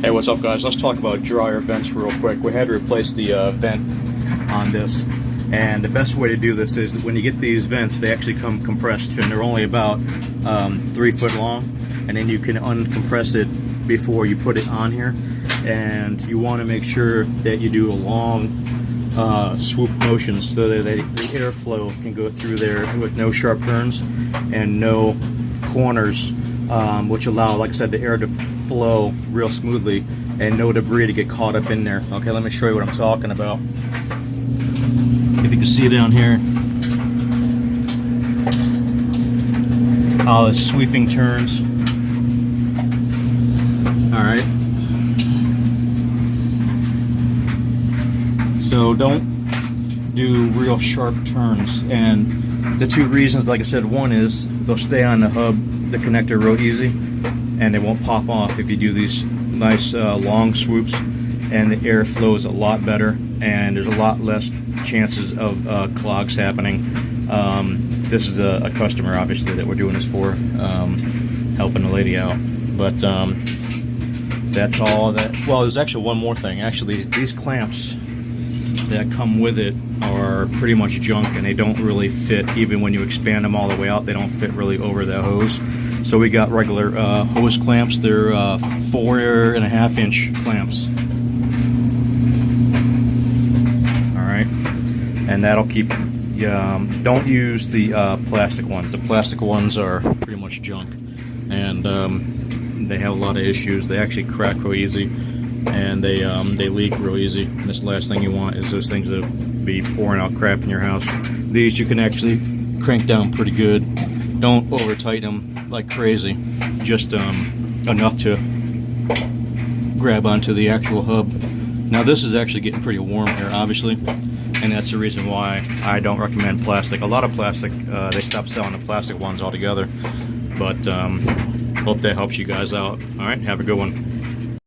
Hey, what's up, guys? Let's talk about dryer vents real quick. We had to replace the vent on this, and the best way to do this is when you get these vents, they actually come compressed, and they're only about 3 foot long, and then you can uncompress it before you put it on here. And you want to make sure that you do a long swoop motion so that the airflow can go through there with no sharp turns and no corners, which allow, like I said, the air to flow real smoothly and no debris to get caught up in there. Okay, let me show you what I'm talking about. If you can see down here how it's sweeping turns. Alright, so don't do real sharp turns, and the two reasons, like I said, one is they'll stay on the hub, the connector, real easy, and they won't pop off if you do these nice long swoops, and the air flows a lot better, and there's a lot less chances of clogs happening. This is a customer, obviously, that we're doing this for, helping the lady out, but that's all that. Well, there's actually one more thing. Actually, these clamps that come with it are pretty much junk, and they don't really fit. Even when you expand them all the way out, they don't fit really over the hose. So we got regular hose clamps. They're 4.5 inch clamps. All right, and that'll keep. Don't use the plastic ones. The plastic ones are pretty much junk, and they have a lot of issues. They actually crack real easy, and they leak real easy. And this last thing you want is those things to be pouring out crap in your house. These you can actually crank down pretty good. Don't over tighten them like crazy, just enough to grab onto the actual hub. Now this is actually getting pretty warm here, obviously, and that's the reason why I don't recommend plastic. A lot of plastic, they stopped selling the plastic ones altogether, but hope that helps you guys out. All right, have a good one.